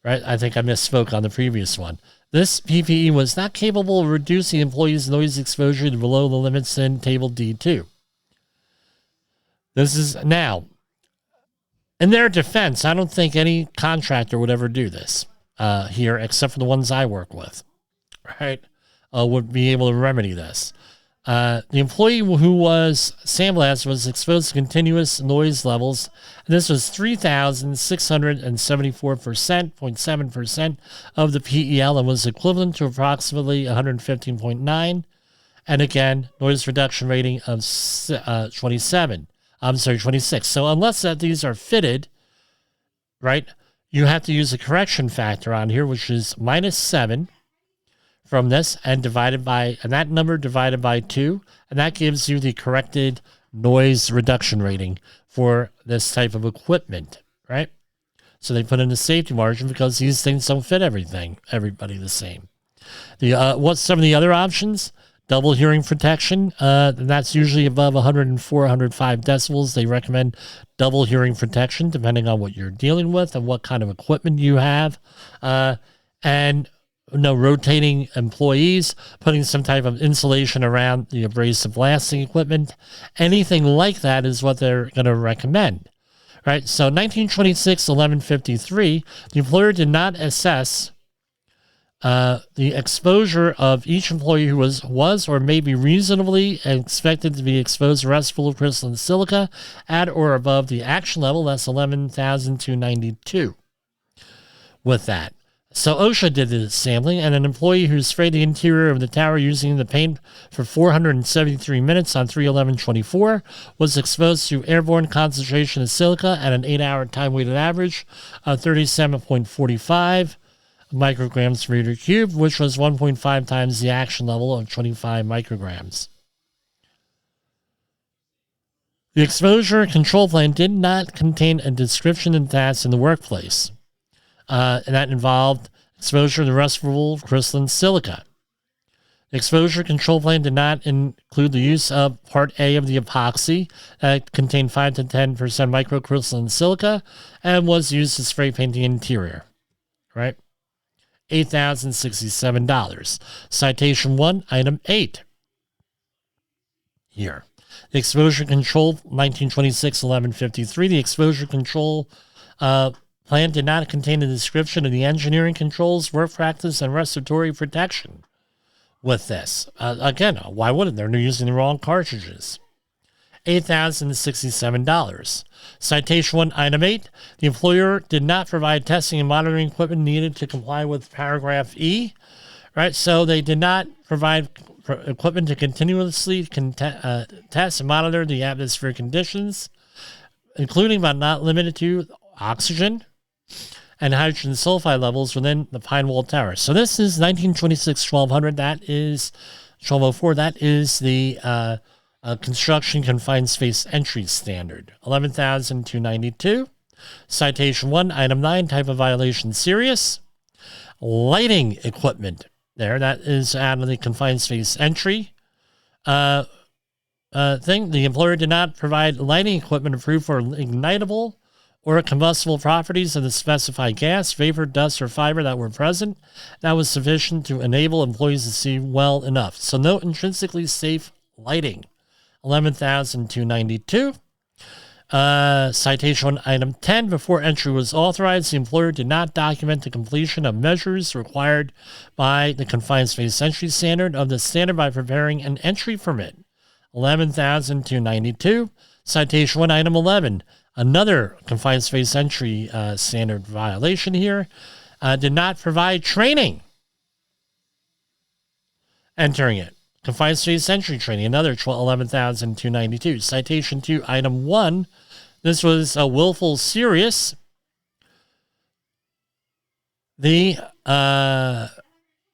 Right? I think I misspoke on the previous one. This PPE was not capable of reducing employees' noise exposure to below the limits in Table D2. This is now, in their defense, I don't think any contractor would ever do this here, except for the ones I work with, right? Would be able to remedy this. The employee who was sandblasted was exposed to continuous noise levels. And this was 3,674.7% of the PEL and was equivalent to approximately 115.9. And again, noise reduction rating of 26. So unless that these are fitted, right, you have to use a correction factor on here, which is -7 from this and that number divided by 2, and that gives you the corrected noise reduction rating for this type of equipment, right? So they put in a safety margin because these things don't fit everybody the same. What's some of the other options? Double hearing protection, that's usually above 104, 105 decibels. They recommend double hearing protection depending on what you're dealing with and what kind of equipment you have. And rotating employees, putting some type of insulation around the abrasive blasting equipment. Anything like that is what they're going to recommend. Right? So 1926-1153, the employer did not assess the exposure of each employee who was or may be reasonably expected to be exposed to residual crystalline silica at or above the action level. That's 11,292 with that. So OSHA did the sampling, and an employee who sprayed the interior of the tower using the paint for 473 minutes on 3/11/24 was exposed to airborne concentration of silica at an 8-hour time-weighted average of 37.45 micrograms per meter cubed, which was 1.5 times the action level of 25 micrograms. The exposure control plan did not contain a description of tasks in the workplace. And that involved exposure to residual crystalline silica. The exposure control plan did not include the use of Part A of the epoxy that contained 5 to 10% microcrystalline silica and was used to spray paint the interior. Right? $8,067. Citation 1, Item 8. Here. The exposure control, 1926-1153. The exposure control plan did not contain a description of the engineering controls, work practice, and respiratory protection with this. Again, why wouldn't they? They're using the wrong cartridges. $8,067. Citation 1, Item 8. The employer did not provide testing and monitoring equipment needed to comply with paragraph E. Right, so they did not provide equipment to continuously test and monitor the atmospheric conditions, including but not limited to oxygen and hydrogen sulfide levels within the Pine Wall Tower. So this is 1926-1200. That is 1204. That is the construction confined space entry standard. 11,292. Citation 1, Item 9, type of violation serious. Lighting equipment there. That is out of the confined space entry thing. The employer did not provide lighting equipment approved for ignitable or combustible properties of the specified gas, vapor, dust, or fiber that were present. That was sufficient to enable employees to see well enough. So no intrinsically safe lighting. 11,292. Citation item 10. Before entry was authorized, the employer did not document the completion of measures required by the confined space entry standard of the standard by preparing an entry permit. 11,292. Citation item 11. Another confined space entry standard violation here. Did not provide training entering it. Confined space entry training, another 11,292. Citation 2, item 1. This was a willful serious.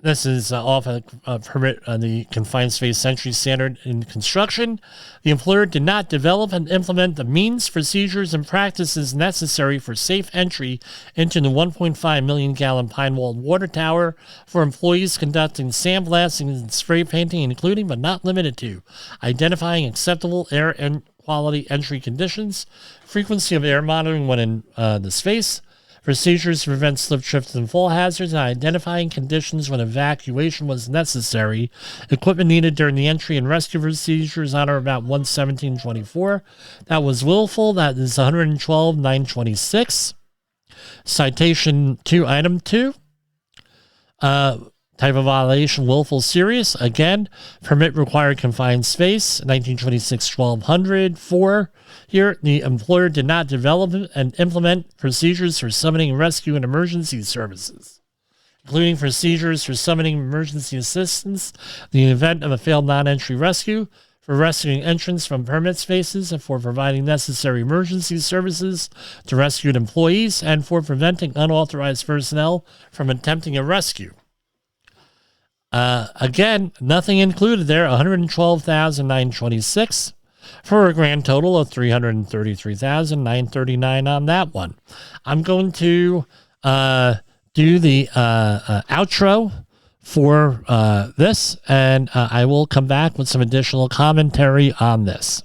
This is off a permit on the confined space entry standard in construction. The employer did not develop and implement the means, procedures, and practices necessary for safe entry into the 1.5 million gallon pine-walled water tower for employees conducting sandblasting and spray painting, including but not limited to identifying acceptable air and quality entry conditions, frequency of air monitoring when in the space, procedures to prevent slip, trips, and fall hazards, and identifying conditions when evacuation was necessary, equipment needed during the entry and rescue procedures on or about 1/17/24. That was willful. That is 112,926. Citation 2, item 2. Type of violation, willful serious. Again, permit required confined space, 1926-1200. 4. Here, the employer did not develop and implement procedures for summoning rescue and emergency services, including procedures for summoning emergency assistance in the event of a failed non-entry rescue, for rescuing entrants from permit spaces, and for providing necessary emergency services to rescued employees, and for preventing unauthorized personnel from attempting a rescue. Again, nothing included there, 112,926 for a grand total of 333,939 on that one. I'm going to do the outro for this, and I will come back with some additional commentary on this.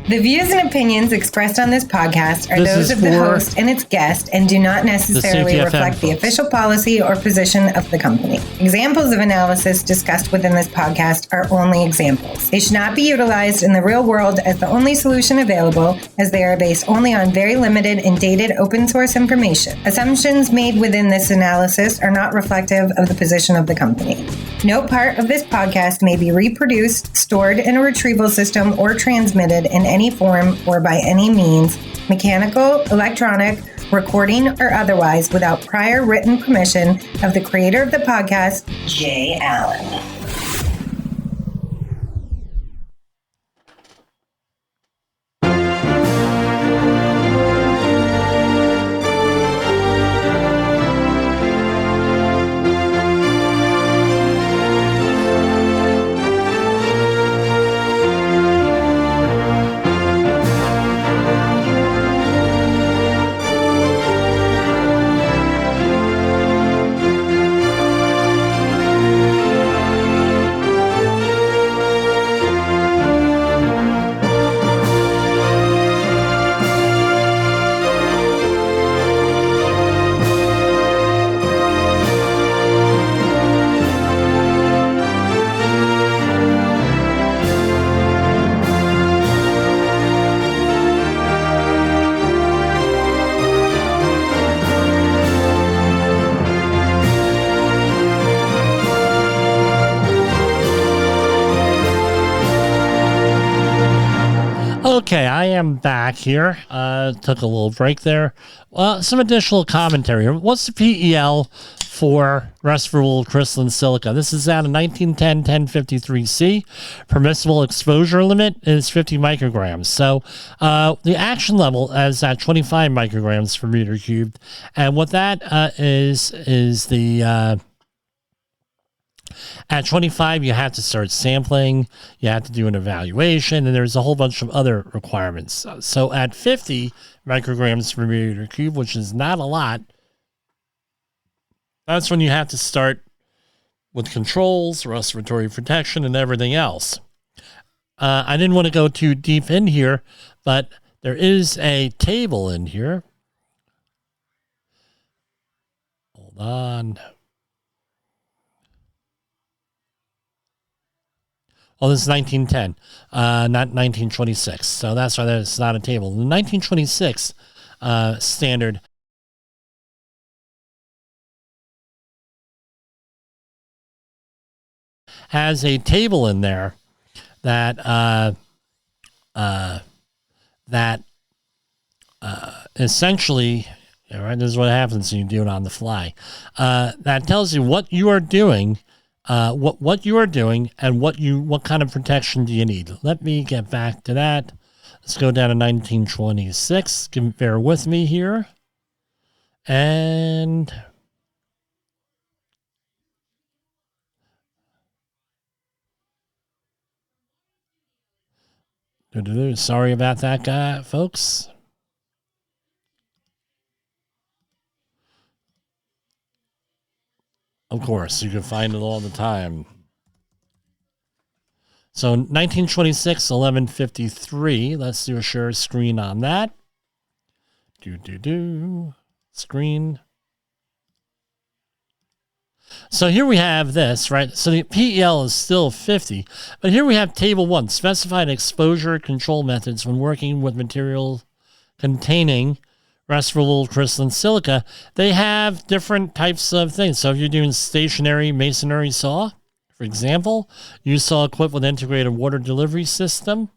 The views and opinions expressed on this podcast are those of the host and its guest and do not necessarily reflect the official policy or position of the company. Examples of analysis discussed within this podcast are only examples. They should not be utilized in the real world as the only solution available, as they are based only on very limited and dated open source information. Assumptions made within this analysis are not reflective of the position of the company. No part of this podcast may be reproduced, stored in a retrieval system, or transmitted in any form or by any means, mechanical, electronic, recording, or otherwise, without prior written permission of the creator of the podcast, Jay Allen. Okay, I am back here. Took a little break there. Some additional commentary. What's the PEL for respirable crystalline silica? This is out of 1910-1053C. Permissible exposure limit is 50 micrograms. So the action level is at 25 micrograms per meter cubed. And what that is the... At 25, you have to start sampling, you have to do an evaluation, and there's a whole bunch of other requirements. So at 50 micrograms per meter cube, which is not a lot, that's when you have to start with controls, respiratory protection, and everything else. I didn't want to go too deep in here, but there is a table in here. Hold on. Oh, this is 1910, not 1926. So that's why there's not a table. The 1926 standard has a table in there that essentially, right, this is what happens when you do it on the fly. That tells you what you are doing, what you are doing, and what kind of protection do you need. Let me get back to that. Let's go down to 1926. Bear with me here, and sorry about that, guy, folks. Of course, you can find it all the time. So 1926, 1153. Let's do a share screen on that. Screen. So here we have this, right? So the PEL is still 50, but here we have table 1, specified exposure control methods when working with material containing respirable crystalline silica. They have different types of things. So if you're doing stationary masonry saw, for example, you saw equipped with integrated water delivery system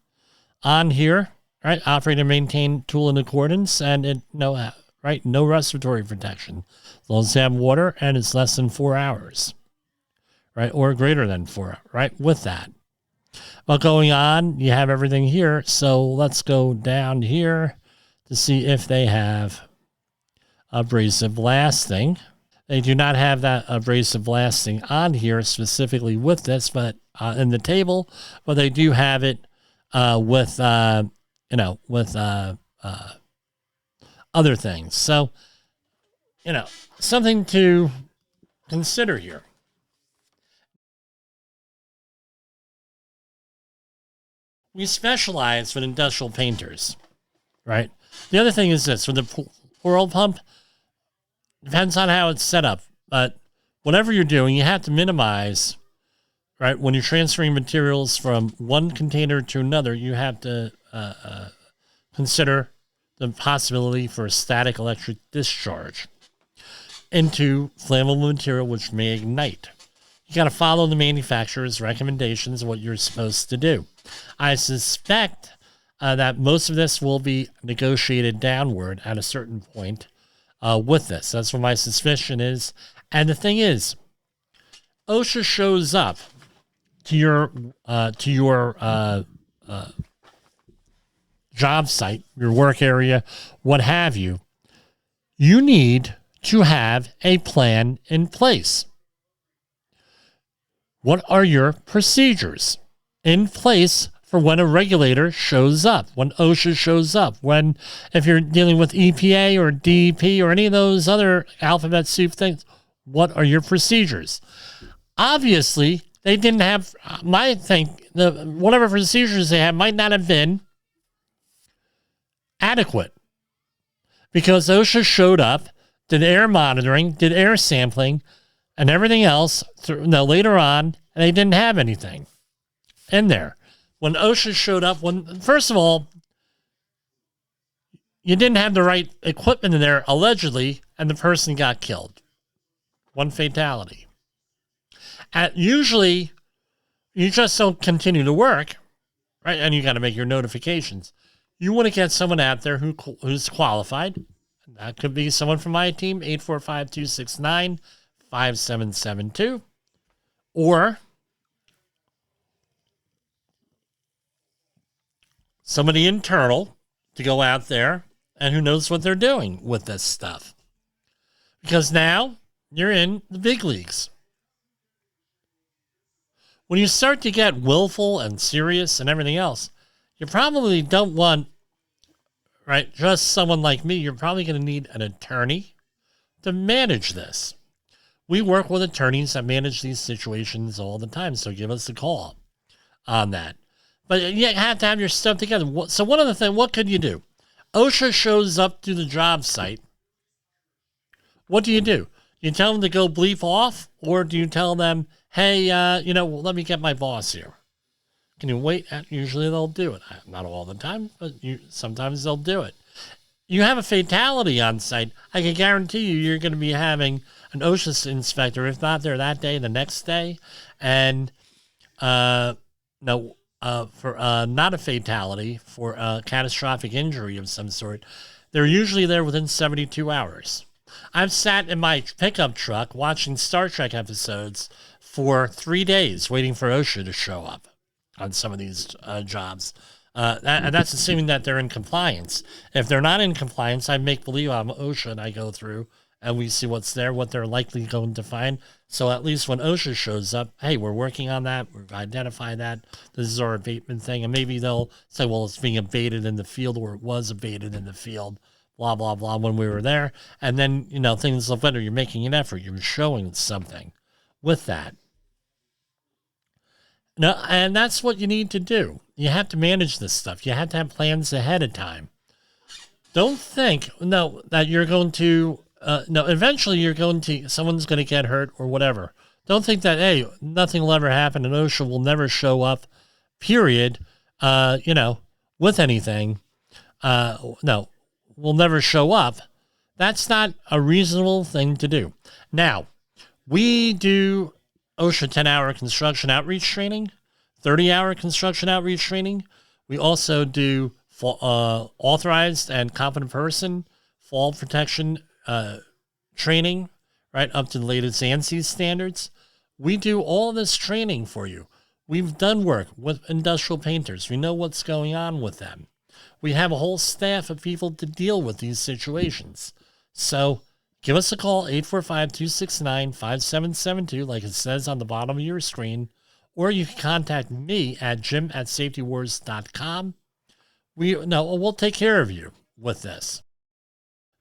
on here, right? Operate and maintain tool in accordance, and no respiratory protection. As long as you have water and it's less than 4 hours, right? Or greater than 4, right? With that. But going on, you have everything here. So let's go down here to see if they have abrasive blasting. They do not have that abrasive blasting on here specifically with this, but in the table, but they do have it with other things. So, something to consider here. We specialize with industrial painters, right? The other thing is this, with the pour pump, depends on how it's set up, but whatever you're doing, you have to minimize, right? When you're transferring materials from one container to another, you have to consider the possibility for a static electric discharge into flammable material, which may ignite. You got to follow the manufacturer's recommendations of what you're supposed to do. I suspect that most of this will be negotiated downward at a certain point with this. That's what my suspicion is. And the thing is, OSHA shows up to your job site, your work area, what have you. You need to have a plan in place. What are your procedures in place for when a regulator shows up, when OSHA shows up, if you're dealing with EPA or DEP or any of those other alphabet soup things, what are your procedures? Obviously, they didn't have, whatever procedures they had might not have been adequate, because OSHA showed up, did air monitoring, did air sampling, and everything else later on, and they didn't have anything in there. When OSHA showed up, first of all, you didn't have the right equipment in there, allegedly, and the person got killed. One fatality. Usually, you just don't continue to work, right? And you got to make your notifications. You want to get someone out there who's qualified. That could be someone from my team, 845-269-5772. Or somebody internal to go out there and who knows what they're doing with this stuff. Because now you're in the big leagues. When you start to get willful and serious and everything else, you probably don't want, right, just someone like me. You're probably going to need an attorney to manage this. We work with attorneys that manage these situations all the time, so give us a call on that. But you have to have your stuff together. So one of the things, what could you do? OSHA shows up to the job site. What do? You tell them to go bleep off, or do you tell them, hey, let me get my boss here? Can you wait? Usually they'll do it. Not all the time, but sometimes they'll do it. You have a fatality on site, I can guarantee you're going to be having an OSHA inspector, if not there that day, the next day. And for not a fatality, for a catastrophic injury of some sort, they're usually there within 72 hours. I've sat in my pickup truck watching Star Trek episodes for 3 days waiting for OSHA to show up on some of these jobs. And that's assuming that they're in compliance. If they're not in compliance, I make believe I'm OSHA and I go through and we see what's there, what they're likely going to find. So at least when OSHA shows up, hey, we're working on that. We've identified that. This is our abatement thing. And maybe they'll say, well, it's being abated in the field, or it was abated in the field, blah, blah, blah, when we were there. And then, things look better. You're making an effort. You're showing something with that. No, and that's what you need to do. You have to manage this stuff. You have to have plans ahead of time. Don't think, that you're going to, eventually someone's going to get hurt or whatever. Don't think that, hey, nothing will ever happen and OSHA will never show up, period, with anything. No, will never show up. That's not a reasonable thing to do. Now, we do OSHA 10-hour construction outreach training, 30-hour construction outreach training. We also do authorized and competent person fall protection training, right, up to the latest ANSI standards. We do all this training for you. We've done work with industrial painters. We know what's going on with them. We have a whole staff of people to deal with these situations. So give us a call, 845-269-5772, like it says on the bottom of your screen, or you can contact me at jim@safetywars.com. We'll take care of you with this.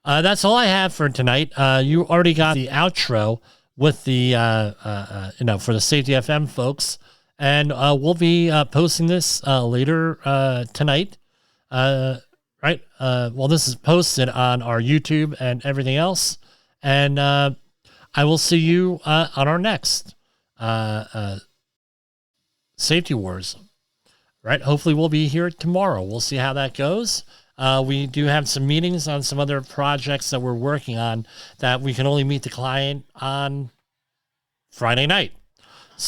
That's all I have for tonight. You already got the outro with the, for the Safety FM folks, and we'll be posting this later tonight. Right? This is posted on our YouTube and everything else. And I will see you on our next Safety Wars. Right? Hopefully we'll be here tomorrow. We'll see how that goes. We do have some meetings on some other projects that we're working on that we can only meet the client on Friday night.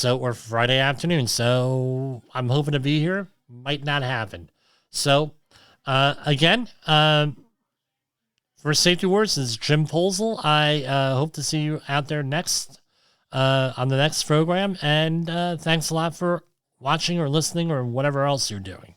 Or Friday afternoon. So I'm hoping to be here. Might not happen. So again, for Safety Wars, this is Jim Posel. I hope to see you out there next on the next program. And thanks a lot for watching or listening or whatever else you're doing.